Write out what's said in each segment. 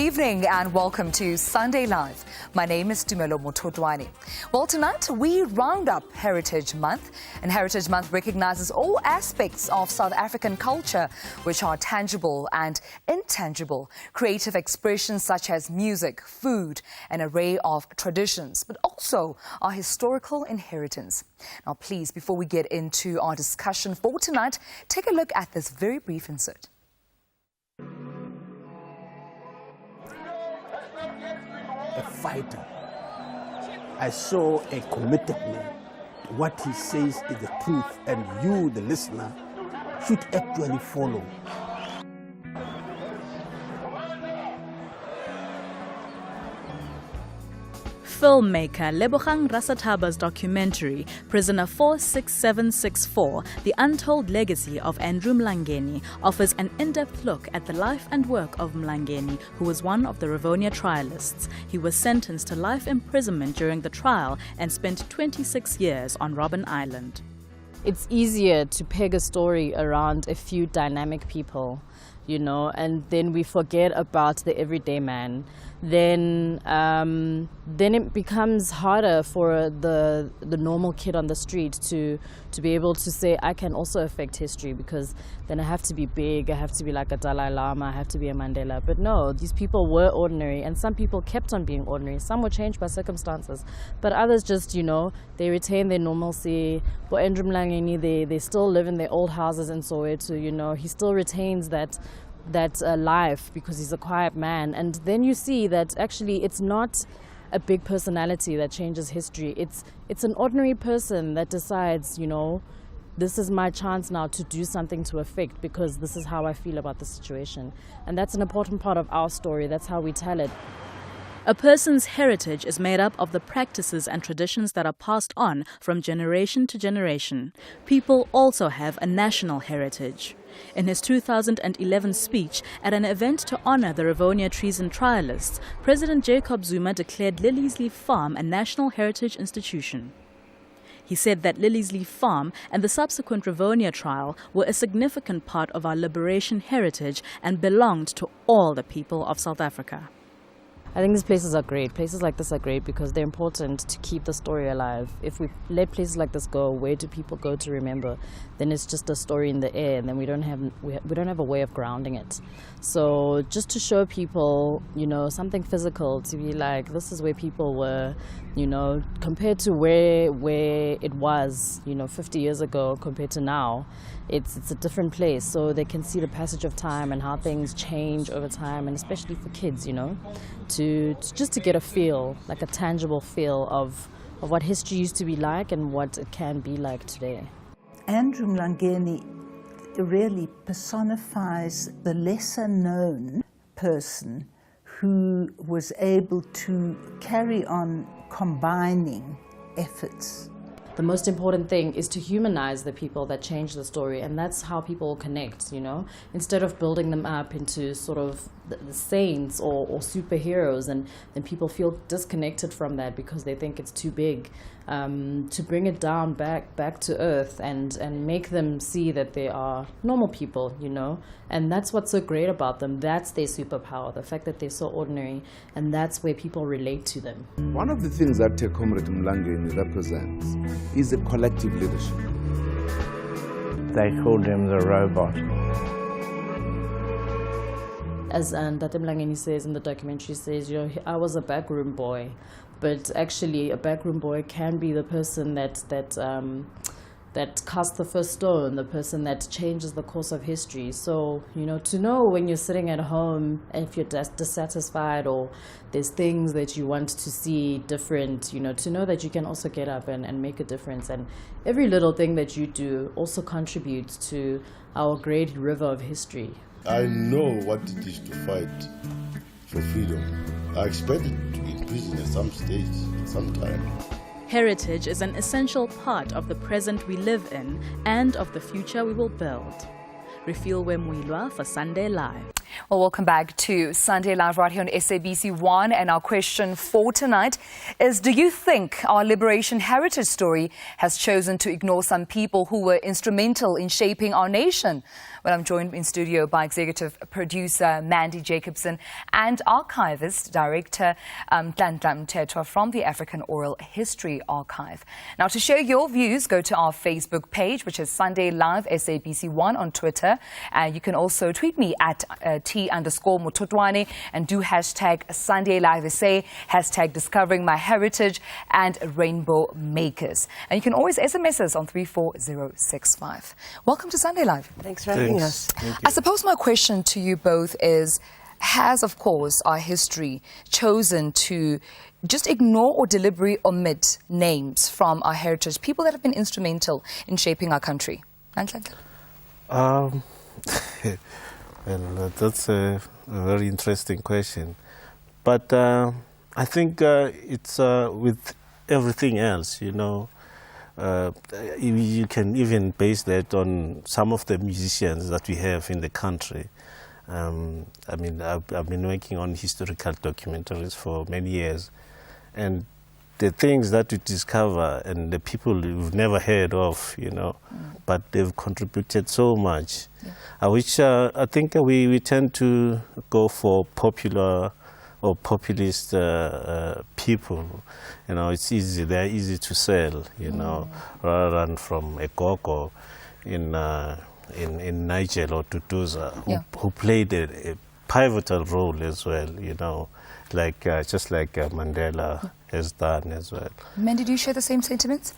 evening and welcome to Sunday Live. My name is Tumelo Mototwani. Well, tonight we round up Heritage Month, and Heritage Month recognizes all aspects of South African culture which are tangible and intangible. Creative expressions such as music, food, an array of traditions, but also our historical inheritance. Now please, before we get into our discussion for tonight, take a look at this very brief insert. A fighter. I saw a committed man. What he says is the truth, and you, the listener, should actually follow. Filmmaker Lebogang Rasathaba's documentary, Prisoner 46764, The Untold Legacy of Andrew Mlangeni, offers an in-depth look at the life and work of Mlangeni, who was one of the Rivonia trialists. He was sentenced to life imprisonment during the trial and spent 26 years on Robben Island. It's easier to peg a story around a few dynamic people, you know, and then we forget about the everyday man. Then it becomes harder for the normal kid on the street to be able to say, I can also affect history, because then I have to be big, I have to be like a Dalai Lama, I have to be a Mandela. But no, these people were ordinary, and some people kept on being ordinary. Some were changed by circumstances, but others just, you know, they retain their normalcy. For Andrew Mlangeni, they still live in their old houses in Soweto, you know, he still retains that life because he's a quiet man. And then you see that actually it's not a big personality that changes history. It's an ordinary person that decides, you know, this is my chance now to do something to affect, because this is how I feel about the situation. And that's an important part of our story. That's how we tell it. A person's heritage is made up of the practices and traditions that are passed on from generation to generation. People also have a national heritage. In his 2011 speech at an event to honor the Rivonia treason trialists, President Jacob Zuma declared Lilies Leaf Farm a national heritage institution. He said that Lilies Leaf Farm and the subsequent Rivonia trial were a significant part of our liberation heritage and belonged to all the people of South Africa. I think these places are great. Places like this are great because they're important to keep the story alive. If we let places like this go, where do people go to remember? Then it's just a story in the air, and then we don't have a way of grounding it. So just to show people, you know, something physical, to be like, this is where people were, you know, compared to where it was, you know, 50 years ago compared to now. It's a different place, so they can see the passage of time and how things change over time, and especially for kids, you know, to get a feel, like a tangible feel of what history used to be like and what it can be like today. Andrew Mlangeni really personifies the lesser known person who was able to carry on combining efforts. The most important thing is to humanize the people that change the story, and that's how people connect, you know, instead of building them up into sort of the saints or superheroes, and then people feel disconnected from that because they think it's too big. To bring it down back to earth and make them see that they are normal people, you know, and that's what's so great about them. That's their superpower, the fact that they're so ordinary, and that's where people relate to them. One of the things that Comrade Mlangeni represents is a collective leadership. They called him the robot. As Tate Mlangeni says in the documentary, says, you know, I was a backroom boy, but actually a backroom boy can be the person that casts the first stone, the person that changes the course of history. So, you know, to know when you're sitting at home and if you're dissatisfied or there's things that you want to see different, you know, to know that you can also get up and make a difference. And every little thing that you do also contributes to our great river of history. I know what it is to fight for freedom. I expected to be in prison at some stage, sometime. Heritage is an essential part of the present we live in and of the future we will build. Refill Wemwilwa for Sunday Live. Well, welcome back to Sunday Live right here on SABC 1. And our question for tonight is, do you think our liberation heritage story has chosen to ignore some people who were instrumental in shaping our nation? Well, I'm joined in studio by executive producer Mandy Jacobson and archivist director Ntlanhla Mthethwa from the African Oral History Archive. Now, to share your views, go to our Facebook page, which is Sunday Live SABC1 on Twitter. You can also tweet me at @T_Mototwane and do hashtag Sunday Live SA, hashtag Discovering My Heritage and Rainbow Makers. And you can always SMS us on 34065. Welcome to Sunday Live. Thanks for having us. I suppose my question to you both is, has, of course, our history chosen to just ignore or deliberately omit names from our heritage, people that have been instrumental in shaping our country? Well, that's a very interesting question. But I think it's with everything else, you know. You can even base that on some of the musicians that we have in the country. I mean, I've been working on historical documentaries for many years, and the things that we discover and the people you've never heard of, you know, but they've contributed so much. Which I think we tend to go for popular or populist people. You know, it's easy, they're easy to sell, you know, rather than from a Gogo in Niger or Tutuza, who played a pivotal role as well, you know, like just like Mandela has done as well. Men, did you share the same sentiments?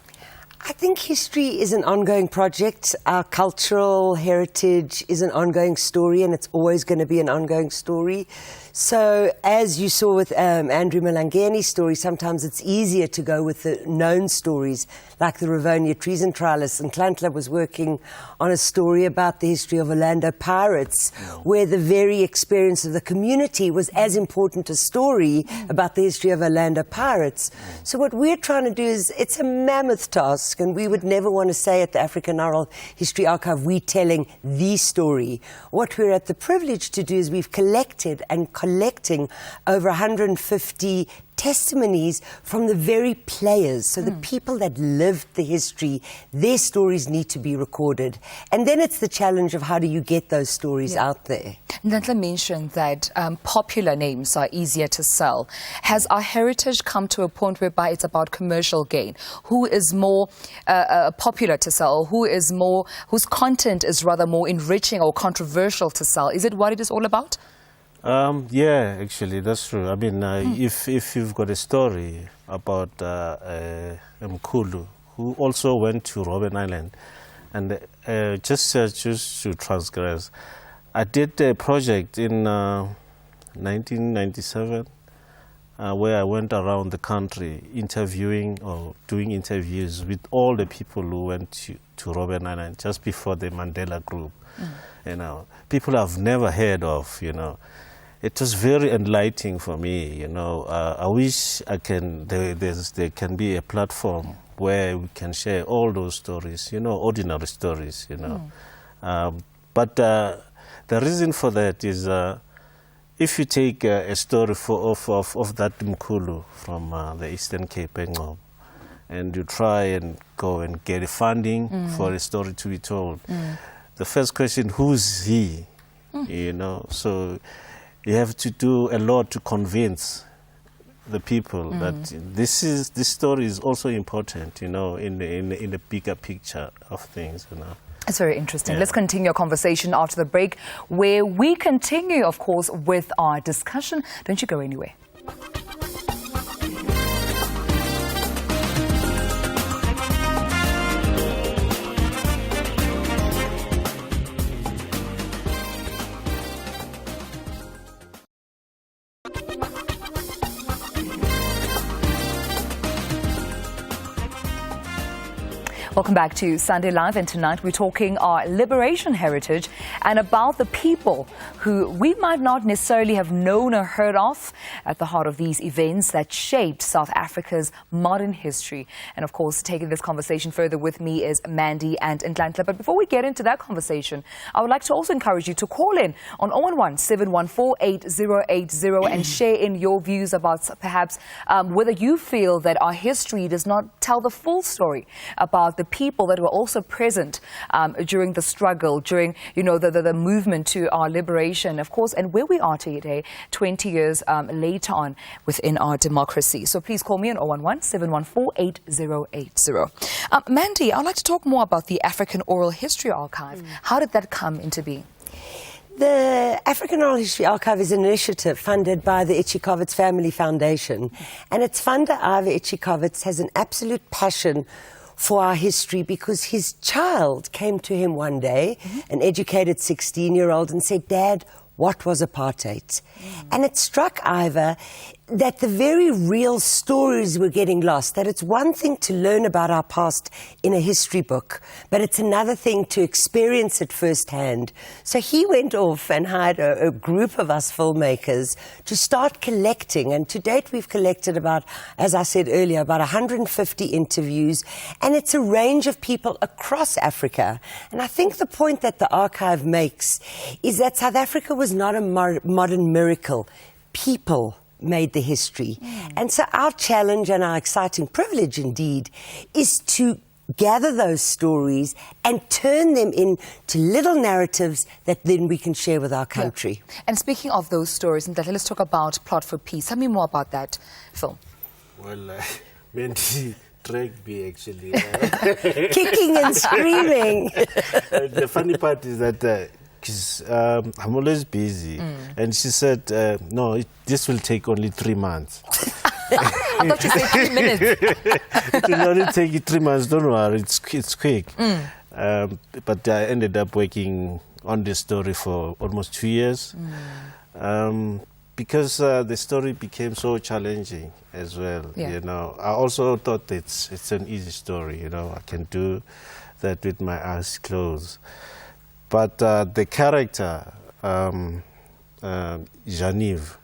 I think history is an ongoing project. Our cultural heritage is an ongoing story, and it's always going to be an ongoing story. So, as you saw with Andrew Mlangeni's story, sometimes it's easier to go with the known stories, like the Rivonia treason trialists. And Ntlanhla was working on a story about the history of Orlando Pirates, where the very experience of the community was as important a story about the history of Orlando Pirates. So what we're trying to do is, it's a mammoth task, and we would never want to say at the African Oral History Archive, we're telling the story. What we're at the privilege to do is we've collected and collecting over 150 testimonies from the very players, so the people that lived the history, their stories need to be recorded. And then it's the challenge of how do you get those stories out there. Ntlanhla mentioned that popular names are easier to sell. Has our heritage come to a point whereby it's about commercial gain? Who is more popular to sell? Whose content is rather more enriching or controversial to sell? Is it what it is all about? Yeah, actually, that's true. I mean, if you've got a story about Mkhulu, who also went to Robben Island, and just to transgress, I did a project in 1997 where I went around the country interviewing or doing interviews with all the people who went to Robben Island just before the Mandela Group. You know, people I've never heard of, you know. It was very enlightening for me, you know. I wish there can be a platform where we can share all those stories, you know, ordinary stories, you know. But the reason for that is if you take a story of that Mkhulu from the Eastern Cape, and you try and go and get funding for a story to be told, the first question, who's he? You know, so you have to do a lot to convince the people that this story is also important, you know, in the bigger picture of things, you know. It's very interesting. Let's continue our conversation after the break, where we continue, of course, with our discussion. Don't you go anywhere. Welcome back to Sunday Live, and tonight we're talking our liberation heritage and about the people who we might not necessarily have known or heard of at the heart of these events that shaped South Africa's modern history. And of course, taking this conversation further with me is Mandy and Nhlanhla. But before we get into that conversation, I would like to also encourage you to call in on 011-714-8080 and share in your views about perhaps whether you feel that our history does not tell the full story about the people that were also present during the struggle, during, you know, the movement to our liberation, of course, and where we are today, 20 years later on within our democracy. So please call me on 011-714-8080. Mandy, I'd like to talk more about the African Oral History Archive. How did that come into being? The African Oral History Archive is an initiative funded by the Ichikovitz Family Foundation, and its funder, Ivor Ichikovitz, has an absolute passion for our history because his child came to him one day, an educated 16-year-old, and said, "Dad, what was apartheid?" And it struck Ivor that the very real stories were getting lost, that it's one thing to learn about our past in a history book, but it's another thing to experience it firsthand. So he went off and hired a group of us filmmakers to start collecting, and to date we've collected about, as I said earlier, about 150 interviews, and it's a range of people across Africa. And I think the point that the archive makes is that South Africa was not a modern miracle. People made the history. And so our challenge and our exciting privilege indeed is to gather those stories and turn them into little narratives that then we can share with our country. Yeah. And speaking of those stories, let's talk about Plot for Peace. Tell me more about that film. Well, Mandy dragged me actually. Kicking and screaming. The funny part is that because I'm always busy, and she said, "No, this will take only 3 months." I thought you said 3 minutes. It will only take you 3 months. Don't worry, it's quick. But I ended up working on this story for almost 2 years because the story became so challenging as well. Yeah. You know, I also thought it's an easy story. You know, I can do that with my eyes closed. But the character, Genevieve,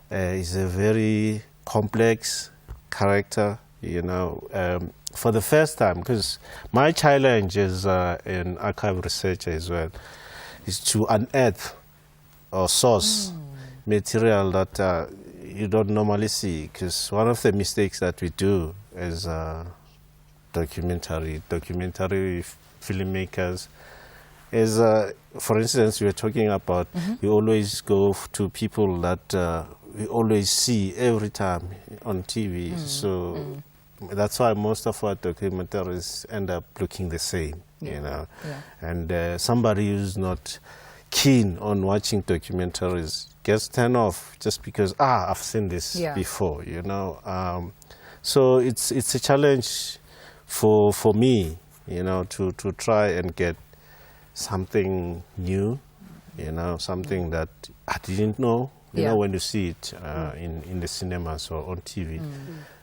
is a very complex character, you know. For the first time, because my challenge as an archive researcher as well, is to unearth or source material that you don't normally see. Because one of the mistakes that we do as documentary filmmakers is, for instance, we were talking about, we always go to people that we always see every time on TV. So that's why most of our documentaries end up looking the same, you know. And somebody who's not keen on watching documentaries gets turned off just because, I've seen this before, you know. So it's a challenge for me, you know, to try and get something new, you know, something that I didn't know, you know, when you see it in the cinemas or on TV.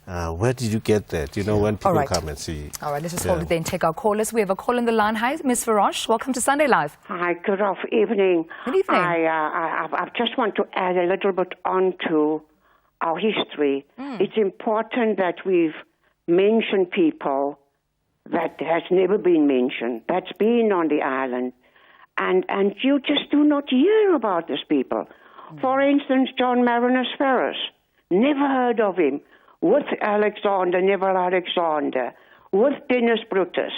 Where did you get that, you know, when people come and see it? All right, let's just hold it there and take our callers. We have a call in the line. Hi, Ms. Farosh. Welcome to Sunday Live. Hi, good evening. Good evening. I just want to add a little bit on to our history. It's important that we've mentioned people that has never been mentioned, that's been on the island. And you just do not hear about these people. For instance, John Marinus Ferris, never heard of him. With Alexander, Neville Alexander, with Dennis Brutus.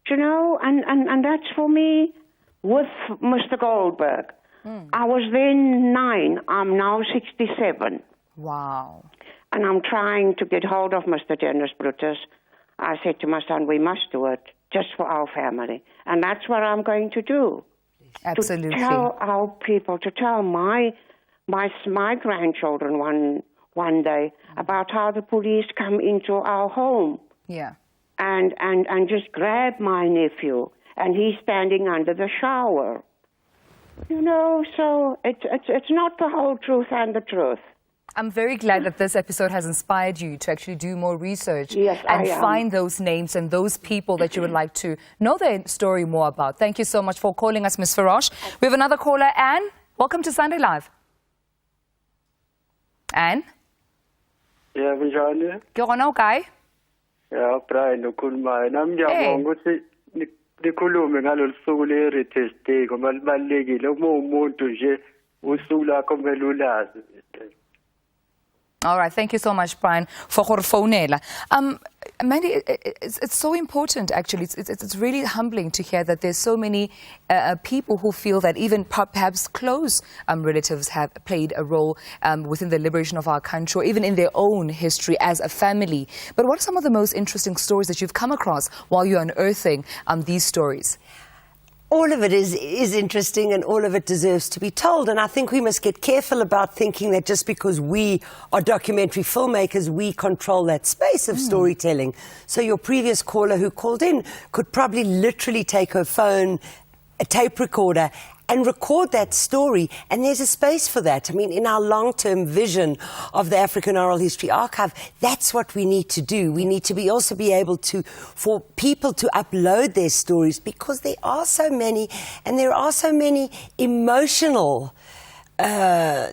You know, and that's for me with Mr. Goldberg. I was then 9, I'm now 67. Wow. And I'm trying to get hold of Mr. Dennis Brutus. I said to my son, we must do it just for our family. And that's what I'm going to do. Absolutely. To tell our people, to tell my grandchildren one day about how the police come into our home. Yeah. And just grab my nephew, and he's standing under the shower. You know, so it's not the whole truth and the truth. I'm very glad that this episode has inspired you to actually do more research Yes, and I am. find those names and those people that you would like to know their story more about. Thank you so much for calling us, Ms. Farosh. We have another caller, Anne. Welcome to Sunday Live. Anne? Yeah, Vijay. Ke okay? Yeah, Brian ukhuluma. Nami ngiyabonga ukuthi nikhulume ngalolu suku le-Heritage Day ngoba libalulekile uma umuntu nje usuku lakho kumele ulazi. All right, thank you so much, Brian, for phonela. Mandy, it's so important, actually. It's really humbling to hear that there's so many people who feel that even perhaps close relatives have played a role within the liberation of our country, or even in their own history as a family. But what are some of the most interesting stories that you've come across while you're unearthing these stories? All of it is interesting and all of it deserves to be told. And I think we must get careful about thinking that just because we are documentary filmmakers, we control that space of storytelling. So your previous caller who called in could probably literally take her phone, a tape recorder, and record that story, and there's a space for that. I mean, in our long-term vision of the African Oral History Archive, that's what we need to do. We need to also be able to, for people to upload their stories, because there are so many, and there are so many emotional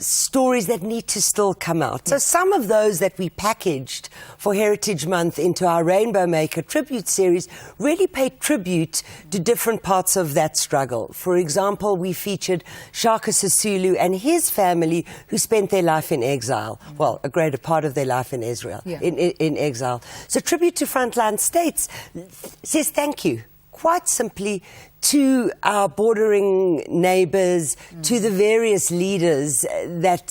stories that need to still come out. So some of those that we packaged for Heritage Month into our Rainbow Maker tribute series really paid tribute to different parts of that struggle. For example, we featured Shaka Sisulu and his family who spent their life in exile. Well, a greater part of their life in Israel, in exile. So Tribute to Frontline States says thank you, quite simply, to our bordering neighbours, to the various leaders that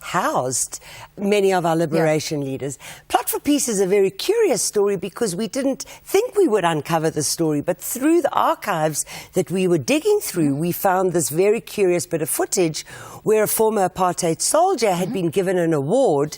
housed many of our liberation leaders. Plot for Peace is a very curious story because we didn't think we would uncover the story, but through the archives that we were digging through, we found this very curious bit of footage where a former apartheid soldier had been given an award,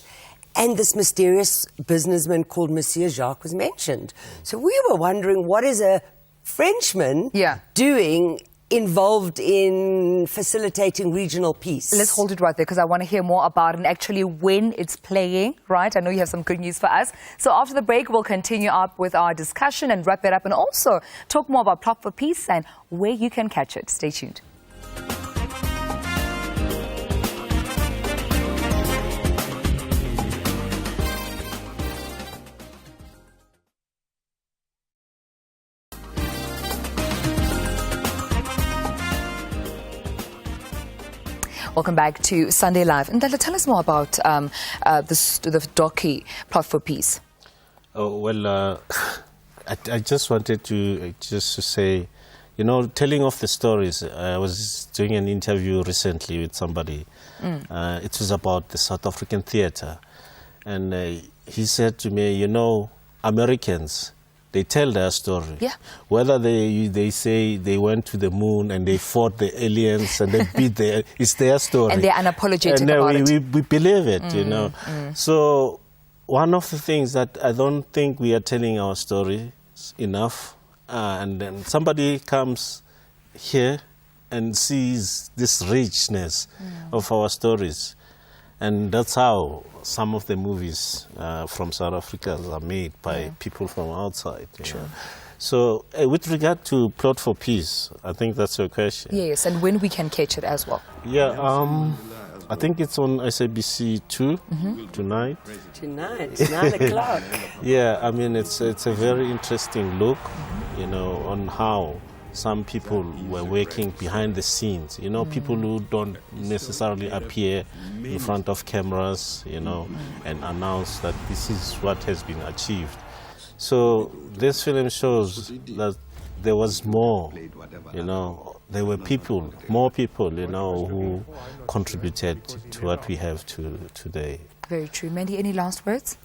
and this mysterious businessman called Monsieur Jacques was mentioned. So we were wondering, what is a Frenchman doing involved in facilitating regional peace? Let's hold it right there because I want to hear more about it and actually when it's playing, right? I know you have some good news for us. So after the break, we'll continue up with our discussion and wrap it up and also talk more about Plot for Peace and where you can catch it. Stay tuned. Welcome back to Sunday Live. And tell us more about the docu Plot for Peace. Oh, well, I just wanted to say, you know, telling of the stories. I was doing an interview recently with somebody. It was about the South African theatre. And he said to me, you know, Americans, they tell their story. Yeah. Whether they say they went to the moon and they fought the aliens and they beat it's their story. And they're unapologetic about it. We believe it, you know. So one of the things that I don't think we are telling our stories enough, and then somebody comes here and sees this richness of our stories. And that's how some of the movies from South Africa are made by people from outside. You know? So with regard to Plot for Peace, I think that's your question. Yes, and when we can catch it as well. Yeah, I think it's on SABC 2 tonight. Tonight, it's 9 o'clock. Yeah, I mean, it's a very interesting look, you know, on how some people were working behind the scenes, you know, people who don't necessarily appear in front of cameras, you know, and announce that this is what has been achieved. So this film shows that there was more, you know, there were people, more people, you know, who contributed to what we have today. Very true. Mandy, any last words?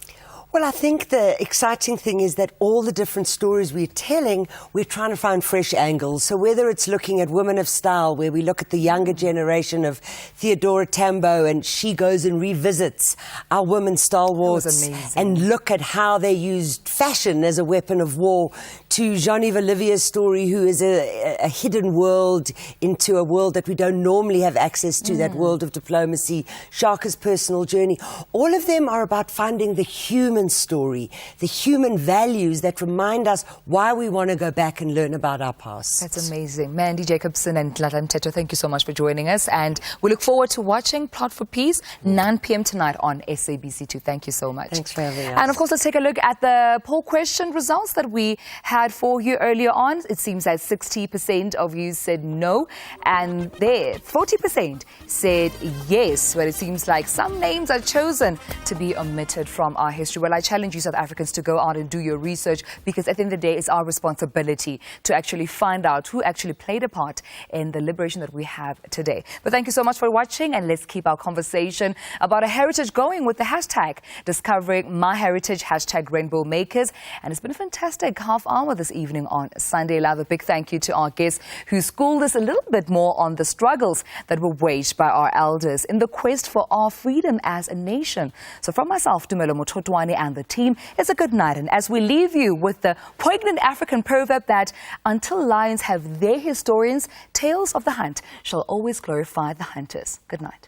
Well, I think the exciting thing is that all the different stories we're telling, we're trying to find fresh angles. So whether it's looking at Women of Style, where we look at the younger generation of Theodora Tambo, and she goes and revisits our women stalwarts and look at how they used fashion as a weapon of war, to Jean-Yves Olivier's story, who is a hidden world into a world that we don't normally have access to, that world of diplomacy, Shaka's personal journey. All of them are about finding the human story, the human values that remind us why we want to go back and learn about our past. That's amazing. Mandy Jacobson and Latan Teto, thank you so much for joining us. And we look forward to watching Plot for Peace, 9 p.m. tonight on SABC2. Thank you so much. Thanks for having us. And of course, let's take a look at the poll question results that we had for you earlier on. It seems that 60% of you said no, and there 40% said yes, but it seems like some names are chosen to be omitted from our history. Well, I challenge you South Africans to go out and do your research, because at the end of the day, it's our responsibility to actually find out who actually played a part in the liberation that we have today. But thank you so much for watching, and let's keep our conversation about a heritage going with the hashtag Discovering My Heritage, hashtag Rainbow Makers. And it's been a fantastic half hour this evening on Sunday Live. A big thank you to our guests who schooled us a little bit more on the struggles that were waged by our elders in the quest for our freedom as a nation. So from myself, Tumelo Mototwane, and the team, it's a good night. And as we leave you with the poignant African proverb that until lions have their historians, tales of the hunt shall always glorify the hunters. Good night.